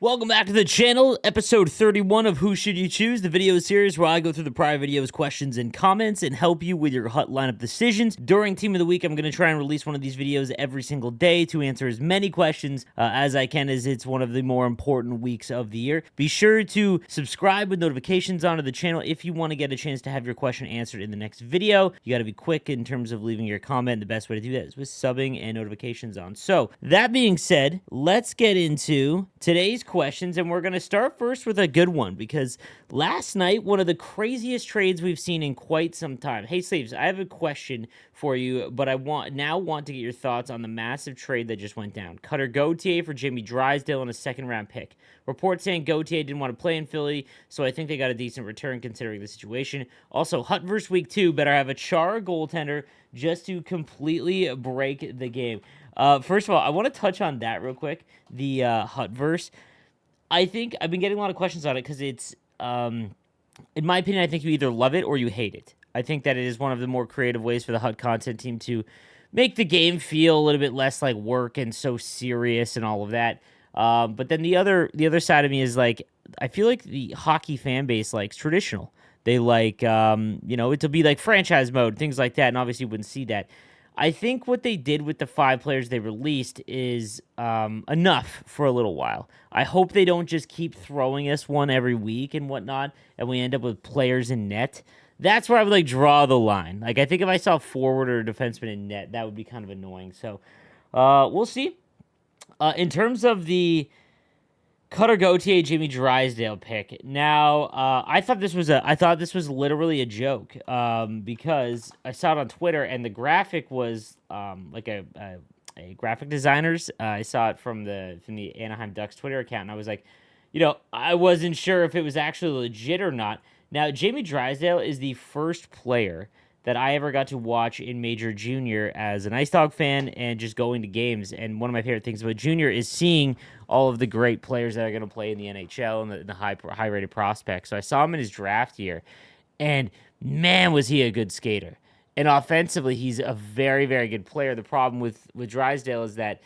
Welcome back to the channel, episode 31 of Who Should You Choose, the video series where I go through the prior videos, questions, and comments and help you with your HUT lineup decisions. During Team of the Week, I'm going to try and release one of these videos every single day to answer as many questions as I can, as it's one of the more important weeks of the year. Be sure to subscribe with notifications on to the channel if you want to get a chance to have your question answered in the next video. You got to be quick in terms of leaving your comment. The best way to do that is with subbing and notifications on. So, that being said, let's get into today's questions, and we're going to start first with a good one because last night, one of the craziest trades we've seen in quite some time. Hey, Sleeves, I have a question for you, but I want to get your thoughts on the massive trade that just went down. Cutter Gauthier for Jamie Drysdale and a second-round pick. Reports saying Gauthier didn't want to play in Philly, so I think they got a decent return considering the situation. Also, HUT versus Week 2 better have a Chara goaltender just to completely break the game. First of all, I want to touch on that real quick, the HUT verse. I think I've been getting a lot of questions on it because it's, in my opinion, I think you either love it or you hate it. I think that it is one of the more creative ways for the HUT content team to make the game feel a little bit less like work and so serious and all of that. But then the other side of me is like, I feel like the hockey fan base likes traditional. They like, it'll be like franchise mode, things like that, and obviously you wouldn't see that. I think what they did with the 5 players they released is enough for a little while. I hope they don't just keep throwing us one every week and whatnot, and we end up with players in net. That's where I would like draw the line. Like, I think if I saw a forward or a defenseman in net, that would be kind of annoying. So we'll see. In terms of the Cutter Gauthier, Jamie Drysdale pick. Now, I thought this was literally a joke because I saw it on Twitter and the graphic was like a graphic designer's. I saw it from the Anaheim Ducks Twitter account, and I was like, I wasn't sure if it was actually legit or not. Now, Jamie Drysdale is the first player that I ever got to watch in Major Junior as an Ice Dog fan and just going to games. And one of my favorite things about Junior is seeing all of the great players that are going to play in the NHL and the high-rated prospects. So I saw him in his draft year, and man, was he a good skater. And offensively, he's a very, very good player. The problem with Drysdale is that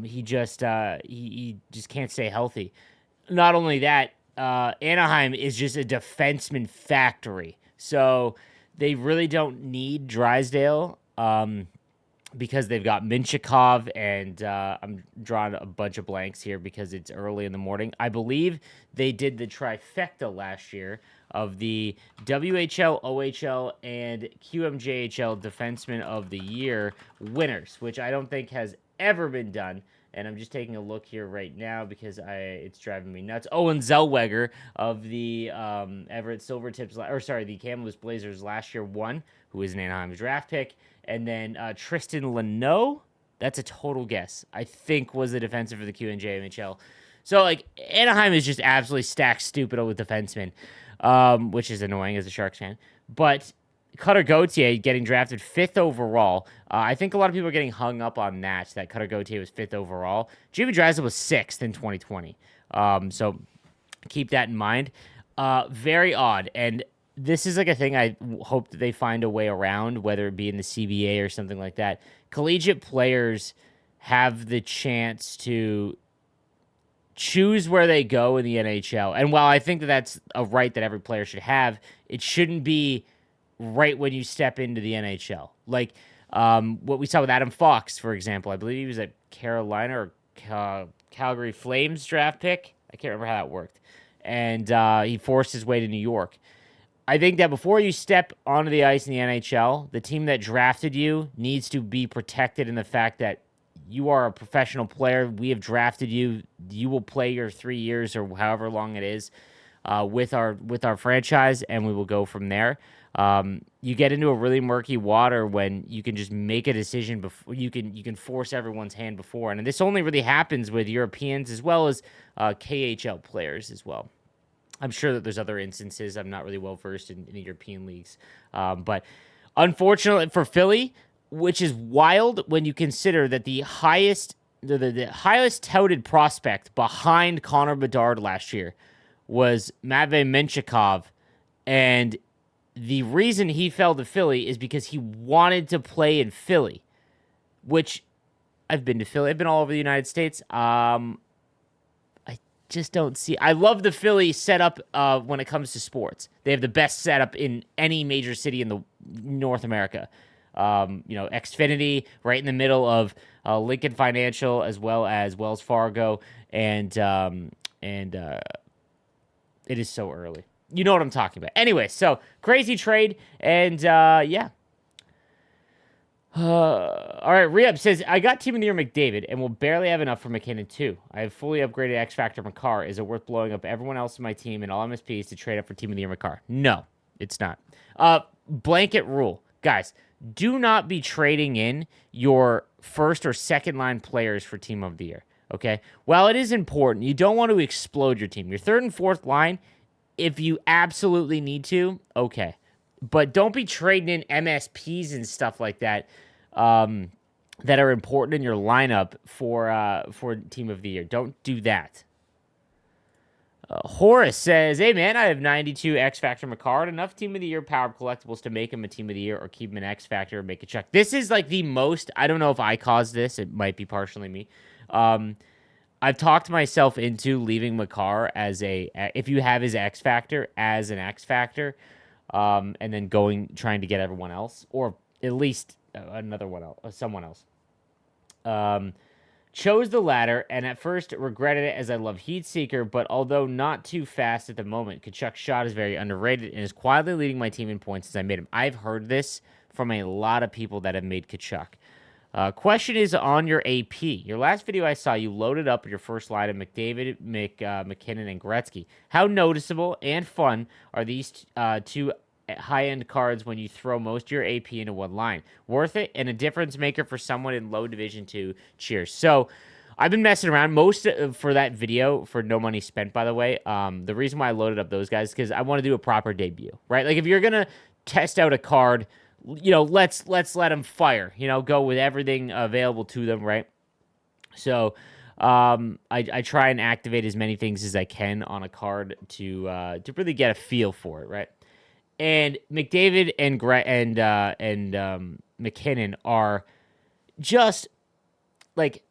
he just can't stay healthy. Not only that, Anaheim is just a defenseman factory. So they really don't need Drysdale because they've got Minchikov, and I'm drawing a bunch of blanks here because it's early in the morning. I believe they did the trifecta last year of the WHL, OHL, and QMJHL Defenseman of the Year winners, which I don't think has ever been done. And I'm just taking a look here right now because it's driving me nuts. Owen Zellweger of the Everett Silvertips, the Kamloops Blazers last year won, who is an Anaheim draft pick. And then Tristan Leno, that's a total guess, I think was the defensive for the QNJMHL. So, like, Anaheim is just absolutely stacked stupid with defensemen, which is annoying as a Sharks fan. But Cutter Gauthier getting drafted 5th overall. I think a lot of people are getting hung up on that Cutter Gauthier was 5th overall. Jamie Drysdale was 6th in 2020. So keep that in mind. Very odd. And this is like a thing I hope that they find a way around, whether it be in the CBA or something like that. Collegiate players have the chance to choose where they go in the NHL. And while I think that that's a right that every player should have, it shouldn't be right when you step into the NHL. Like what we saw with Adam Fox, for example. I believe he was at Carolina or Calgary Flames draft pick. I can't remember how that worked. And he forced his way to New York. I think that before you step onto the ice in the NHL, the team that drafted you needs to be protected in the fact that you are a professional player. We have drafted you. You will play your 3 years or however long it is with our franchise, and we will go from there. You get into a really murky water when you can just make a decision before you can force everyone's hand before. And this only really happens with Europeans as well as KHL players as well. I'm sure that there's other instances. I'm not really well versed in the European leagues. But unfortunately for Philly, which is wild when you consider that the highest touted prospect behind Connor Bedard last year was Matvei Minchikov, and the reason he fell to Philly is because he wanted to play in Philly, which I've been to Philly. I've been all over the United States. I just don't see. I love the Philly setup when it comes to sports. They have the best setup in any major city in the North America. Xfinity right in the middle of Lincoln Financial as well as Wells Fargo, and it is so early. You know what I'm talking about. Anyway, so crazy trade, and yeah. All right, Rehab says, I got Team of the Year McDavid and will barely have enough for McKinnon too. I have fully upgraded X Factor McCarr. Is it worth blowing up everyone else in my team and all MSPs to trade up for Team of the Year McCarr? No, it's not. Blanket rule. Guys, do not be trading in your first or second line players for Team of the Year, okay? While it is important, you don't want to explode your team. Your third and fourth line, if you absolutely need to, okay. But don't be trading in MSPs and stuff like that that are important in your lineup for Team of the Year. Don't do that. Horace says, hey, man, I have 92 X Factor McCard. Enough Team of the Year power collectibles to make him a Team of the Year or keep him an X Factor and make a check. This is like the most, I don't know if I caused this. It might be partially me. I've talked myself into leaving McCarr as if you have his X Factor as an X Factor, and then trying to get everyone else, or at least someone else. Chose the latter, and at first regretted it as I love Heat Seeker, but although not too fast at the moment, Kachuk's shot is very underrated and is quietly leading my team in points since I made him. I've heard this from a lot of people that have made Kachuk. Question is on your AP. Your last video I saw, you loaded up your first line of McDavid, McKinnon, and Gretzky. How noticeable and fun are these two high-end cards when you throw most of your AP into one line? Worth it and a difference maker for someone in low Division 2. Cheers. So I've been messing around for that video for No Money Spent, by the way. The reason why I loaded up those guys is because I want to do a proper debut, right? Like if you're going to test out a card, let's let them fire, go with everything available to them, right? So I try and activate as many things as I can on a card to really get a feel for it, right? And McDavid and McKinnon are just like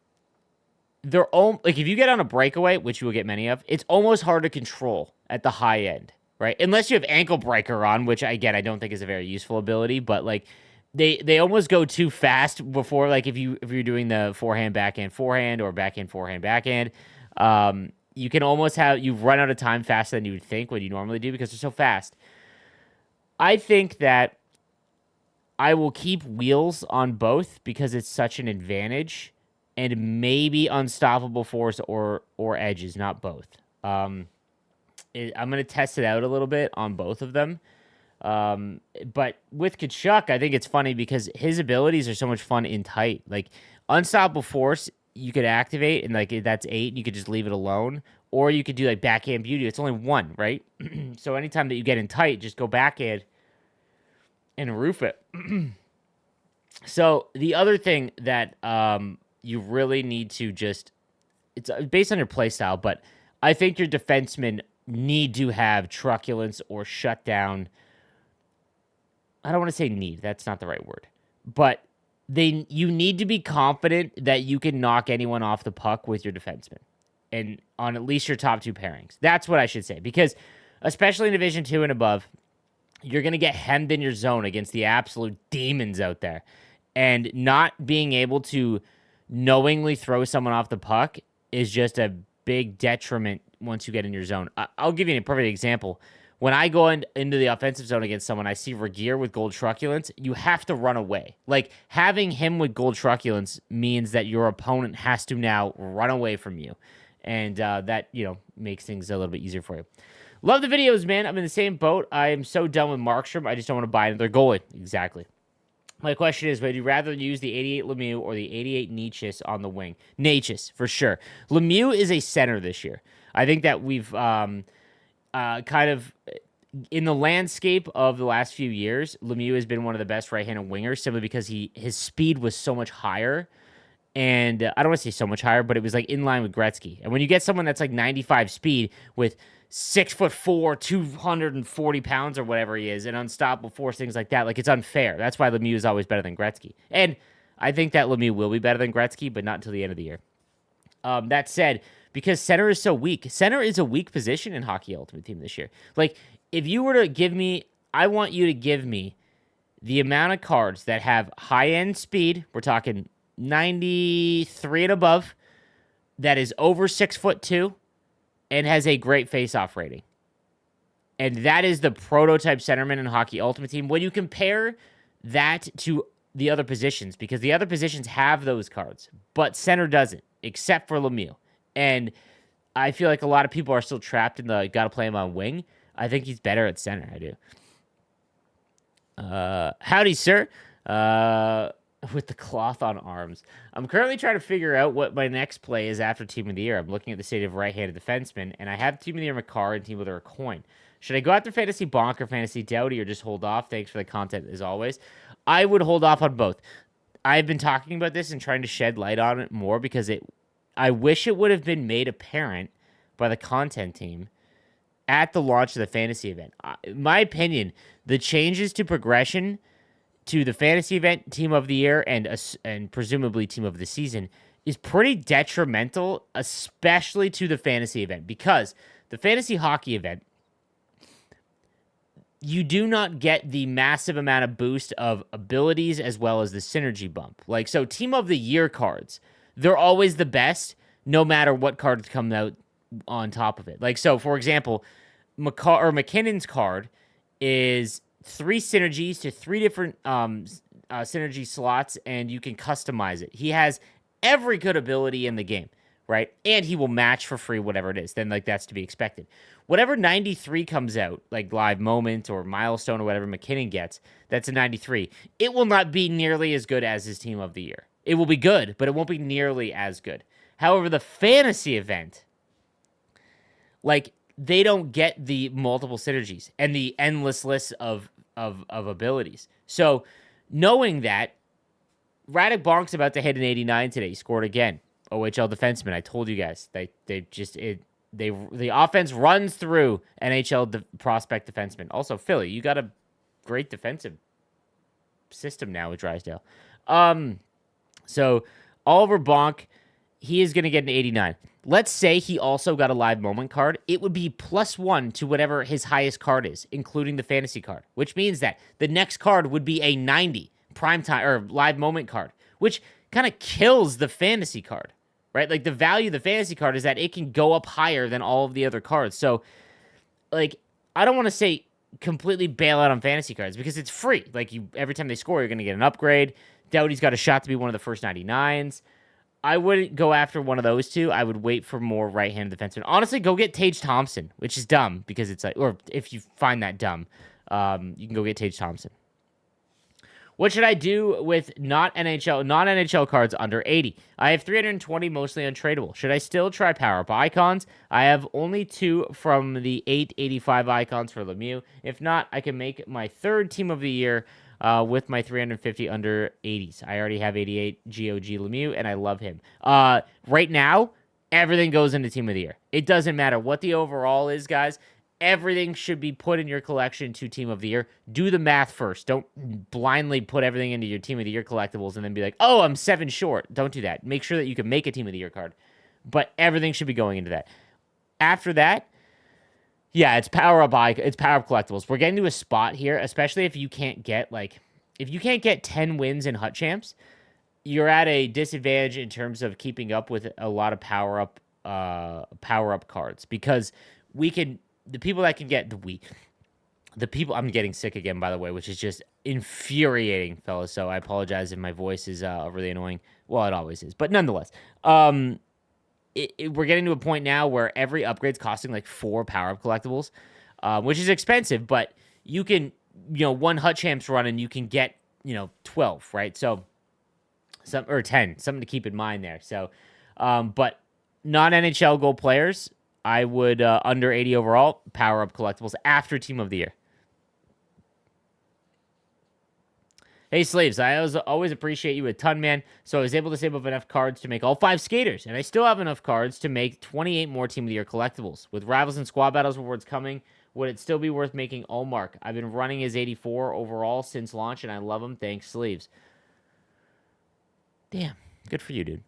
if you get on a breakaway, which you will get many of, it's almost hard to control at the high end. Right, unless you have ankle breaker on, which I don't think is a very useful ability, but like they almost go too fast before, like if you're doing the forehand backhand or backhand forehand backhand, you can almost you run out of time faster than you would think what you normally do because they're so fast. I think that I will keep wheels on both because it's such an advantage, and maybe unstoppable force or edges, not both. I'm going to test it out a little bit on both of them. But with Kachuk, I think it's funny because his abilities are so much fun in tight. Like, Unstoppable Force, you could activate, and like that's 8, and you could just leave it alone. Or you could do like Backhand Beauty. It's only 1, right? So anytime that you get in tight, just go backhand and roof it. So the other thing that you really need to it's based on your play style, but I think your defensemen need to have truculence or shutdown. I don't want to say need. That's not the right word. But you need to be confident that you can knock anyone off the puck with your defenseman and on at least your top 2 pairings. That's what I should say. Because especially in Division 2 and above, you're going to get hemmed in your zone against the absolute demons out there. And not being able to knowingly throw someone off the puck is just a big detriment once you get in your zone. I'll give you a perfect example. When I go into the offensive zone against someone, I see Regier with gold truculence, you have to run away. Like, having him with gold truculence means that your opponent has to now run away from you. And that, makes things a little bit easier for you. Love the videos, man. I'm in the same boat. I am so done with Markstrom. I just don't want to buy another goalie. Exactly. My question is, would you rather use the 88 Lemieux or the 88 Necas on the wing? Necas, for sure. Lemieux is a center this year. I think that we've kind of, in the landscape of the last few years, Lemieux has been one of the best right-handed wingers simply because his speed was so much higher. And I don't want to say so much higher, but it was like in line with Gretzky. And when you get someone that's like 95 speed with 6'4", 240 pounds or whatever he is, and unstoppable force, things like that, like it's unfair. That's why Lemieux is always better than Gretzky. And I think that Lemieux will be better than Gretzky, but not until the end of the year. That said, because center is so weak. Center is a weak position in Hockey Ultimate Team this year. Like, if you were to give me, I want you to give me the amount of cards that have high-end speed, we're talking 93 and above, that is over 6'2", and has a great face-off rating. And that is the prototype centerman in Hockey Ultimate Team. When you compare that to the other positions, because the other positions have those cards, but center doesn't, except for Lemieux. And I feel like a lot of people are still trapped in the got to play him on wing. I think he's better at center. I do. Howdy, sir. With the cloth on arms. I'm currently trying to figure out what my next play is after Team of the Year. I'm looking at the state of right-handed defenseman, and I have Team of the Year McCarr and Team of the Year Coin. Should I go after Fantasy Bonk or Fantasy Doughty or just hold off? Thanks for the content as always. I would hold off on both. I've been talking about this and trying to shed light on it more because I wish it would have been made apparent by the content team at the launch of the fantasy event. In my opinion, the changes to progression to the fantasy event, Team of the Year, and presumably Team of the Season is pretty detrimental, especially to the fantasy event, because the fantasy hockey event, you do not get the massive amount of boost of abilities as well as the synergy bump. Like, so Team of the Year cards, they're always the best, no matter what cards come out on top of it. Like, so for example, McKinnon's card is 3 synergies to 3 different synergy slots, and you can customize it. He has every good ability in the game, right? And he will match for free whatever it is. Then, like, that's to be expected. Whatever 93 comes out, like Live Moment or Milestone or whatever McKinnon gets, that's a 93. It will not be nearly as good as his Team of the Year. It will be good, but it won't be nearly as good. However, the fantasy event, like, they don't get the multiple synergies and the endless list of abilities. So, knowing that, Radek Bonk's about to hit an 89 today. He scored again. OHL defenseman. I told you guys. The offense runs through NHL prospect defensemen. Also, Philly, you got a great defensive system now with Drysdale. So Oliver Bonk, he is going to get an 89. Let's say he also got a live moment card. It would be +1 to whatever his highest card is, including the fantasy card, which means that the next card would be a 90 primetime or live moment card, which kind of kills the fantasy card, right? Like, the value of the fantasy card is that it can go up higher than all of the other cards. So, like, I don't want to say completely bail out on fantasy cards because it's free. Like, every time they score, you're going to get an upgrade. Doughty's got a shot to be one of the first 99s. I wouldn't go after one of those two. I would wait for more right-handed defensemen. Honestly, go get Tage Thompson, which is dumb because it's like, or if you find that dumb, you can go get Tage Thompson. What should I do with non-NHL cards under 80? I have 320 mostly untradeable. Should I still try power-up icons? I have only 2 from the 885 icons for Lemieux. If not, I can make my third Team of the Year with my 350 under 80s. I already have 88 GOG Lemieux, and I love him. Right now, everything goes into Team of the Year. It doesn't matter what the overall is, guys. Everything should be put in your collection to Team of the Year. Do the math first. Don't blindly put everything into your Team of the Year collectibles and then be like, oh, I'm 7 short. Don't do that. Make sure that you can make a Team of the Year card. But everything should be going into that. After that, yeah, it's power-up collectibles. We're getting to a spot here, especially if you can't get, 10 wins in Hut Champs, you're at a disadvantage in terms of keeping up with a lot of power-up cards. Because the people that can get I'm getting sick again, by the way, which is just infuriating, fellas. So I apologize if my voice is really annoying. Well, it always is, but nonetheless, we're getting to a point now where every upgrade's costing like 4 power-up collectibles, which is expensive, but you can, one Hut Champs run and you can get, 12, right? So 10, something to keep in mind there. So, but non-NHL goal players, I would, under 80 overall, power-up collectibles after Team of the Year. Hey, Slaves, I always appreciate you a ton, man. So I was able to save up enough cards to make all 5 skaters, and I still have enough cards to make 28 more Team of the Year collectibles. With Rivals and Squad Battles rewards coming, would it still be worth making Allmark? I've been running his 84 overall since launch, and I love him. Thanks, Sleeves. Damn, good for you, dude.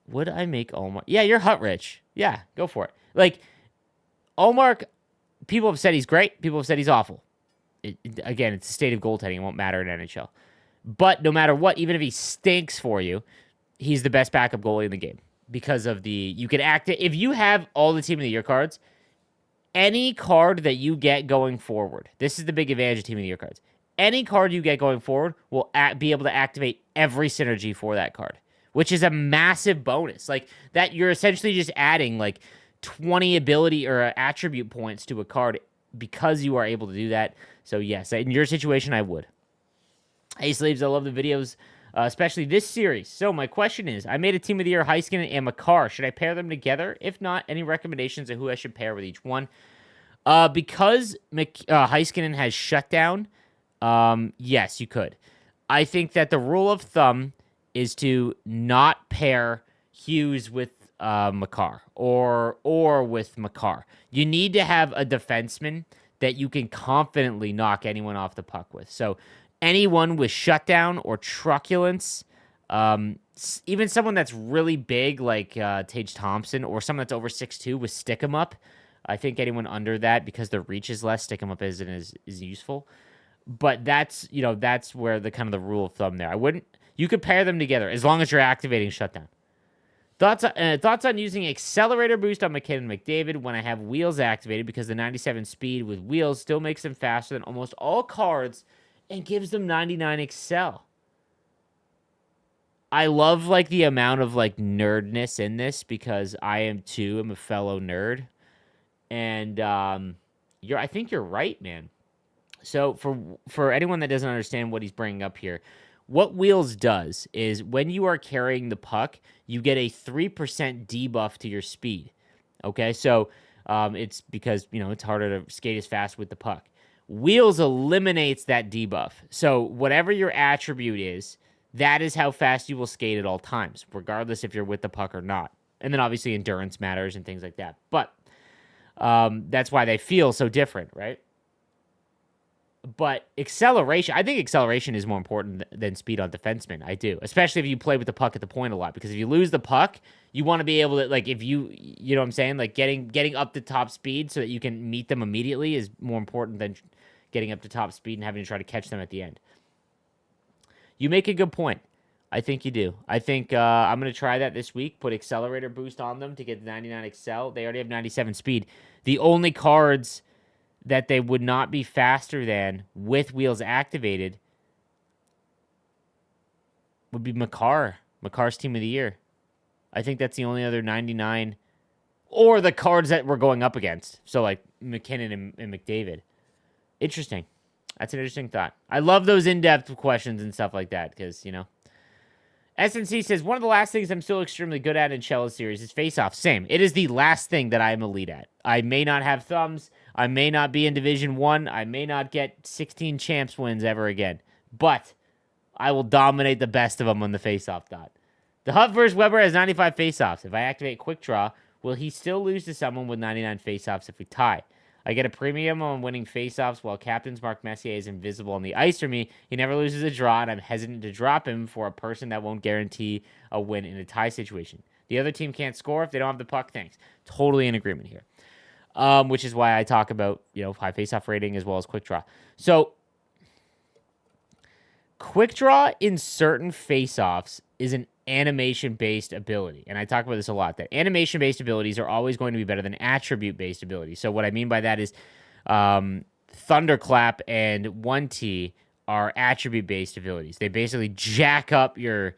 Would I make Omar? Yeah, you're hut rich. Yeah, go for it. Like, Omar, people have said he's great. People have said he's awful. Again, it's the state of goaltending. It won't matter in NHL. But no matter what, even if he stinks for you, he's the best backup goalie in the game because of you can act it. If you have all the Team of the Year cards, any card that you get going forward, this is the big advantage of Team of the Year cards. Any card you get going forward will be able to activate every synergy for that card, which is a massive bonus. Like that, you're essentially just adding like 20 ability or attribute points to a card because you are able to do that. So yes, in your situation, I would. Hey, Slaves, I love the videos, especially this series. So my question is, I made a Team of the Year Heiskanen and Makar. Should I pair them together? If not, any recommendations of who I should pair with each one? Because Heiskanen has shutdown, yes, you could. I think that the rule of thumb is to not pair Hughes with Makar or with Makar. You need to have a defenseman that you can confidently knock anyone off the puck with. So anyone with shutdown or truculence, even someone that's really big like Tage Thompson or someone that's over 6'2" with stick 'em up. I think anyone under that, because their reach is less, stick 'em up is useful. But that's where the kind of the rule of thumb there. You could pair them together as long as you're activating shutdown. Thoughts on using accelerator boost on McKinnon and McDavid when I have wheels activated, because the 97 speed with wheels still makes them faster than almost all cards and gives them 99 excel. I love like the amount of like nerdness in this because I am too. I'm a fellow nerd, and I think you're right, man. So for anyone that doesn't understand what he's bringing up here, what wheels does is when you are carrying the puck, you get a 3% debuff to your speed. Okay, so it's because it's harder to skate as fast with the puck. Wheels eliminates that debuff. So whatever your attribute is, that is how fast you will skate at all times, regardless if you're with the puck or not. And then obviously endurance matters and things like that. But that's why they feel so different, right? But acceleration, I think acceleration is more important than speed on defensemen. I do, especially if you play with the puck at the point a lot, because if you lose the puck, you want to be able to, like, if you know what I'm saying, like getting up to top speed so that you can meet them immediately is more important than getting up to top speed and having to try to catch them at the end. You make a good point. I think you do. I think I'm going to try that this week. Put accelerator boost on them to get 99 excel. They already have 97 speed. The only cards that they would not be faster than with wheels activated would be Makar. Makar's Team of the Year. I think that's the only other 99, or the cards that we're going up against. So like McKinnon and McDavid. Interesting. That's an interesting thought. I love those in-depth questions and stuff like that because, SNC says, one of the last things I'm still extremely good at in Chella's series is Faceoffs. Same. It is the last thing that I am elite at. I may not have thumbs. I may not be in Division 1. I may not get 16 champs wins ever again. But I will dominate the best of them on the Faceoff dot. The Hutt versus Weber has 95 Faceoffs. If I activate Quick Draw, will he still lose to someone with 99 Faceoffs if we tie? I get a premium on winning faceoffs while Captain's Mark Messier is invisible on the ice for me. He never loses a draw, and I'm hesitant to drop him for a person that won't guarantee a win in a tie situation. The other team can't score if they don't have the puck. Thanks. Totally in agreement here. Which is why I talk about, high faceoff rating as well as quick draw. So, quick draw in certain faceoffs is an animation-based ability. And I talk about this a lot, that animation-based abilities are always going to be better than attribute-based abilities. So what I mean by that is Thunderclap and 1T are attribute-based abilities. They basically jack up your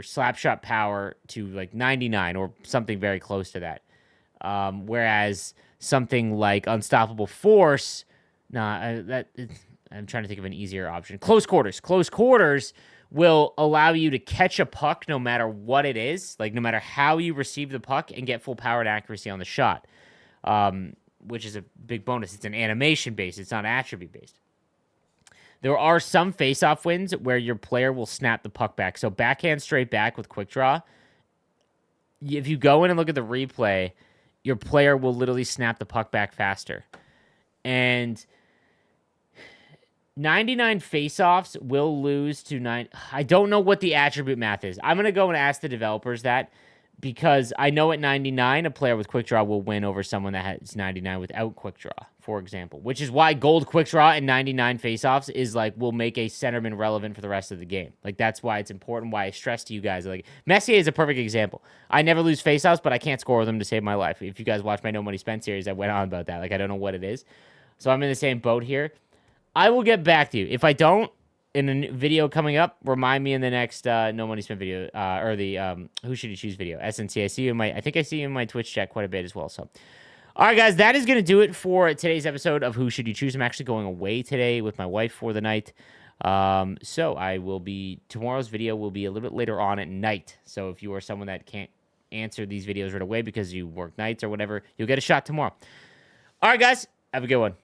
slap shot power to like 99 or something very close to that. Whereas something like Unstoppable Force, I'm trying to think of an easier option. Close quarters will allow you to catch a puck no matter what it is, like no matter how you receive the puck, and get full power and accuracy on the shot, which is a big bonus. It's an animation-based. It's not attribute-based. There are some face-off wins where your player will snap the puck back. So backhand straight back with quick draw, if you go in and look at the replay, your player will literally snap the puck back faster. And 99 faceoffs will lose to 9. I don't know what the attribute math is. I'm going to go and ask the developers that, because I know at 99, a player with quick draw will win over someone that has 99 without quick draw, for example, which is why gold quick draw and 99 faceoffs is like, will make a centerman relevant for the rest of the game. Like, that's why it's important, why I stress to you guys. Like, Messier is a perfect example. I never lose faceoffs, but I can't score them to save my life. If you guys watch my No Money Spent series, I went on about that. Like, I don't know what it is. So I'm in the same boat here. I will get back to you. If I don't, in a video coming up, remind me in the next No Money Spent video, or the Who Should You Choose video. SNC, I think I see you in my Twitch chat quite a bit as well. So, all right, guys, that is going to do it for today's episode of Who Should You Choose. I'm actually going away today with my wife for the night. So tomorrow's video will be a little bit later on at night. So if you are someone that can't answer these videos right away because you work nights or whatever, you'll get a shot tomorrow. All right, guys, have a good one.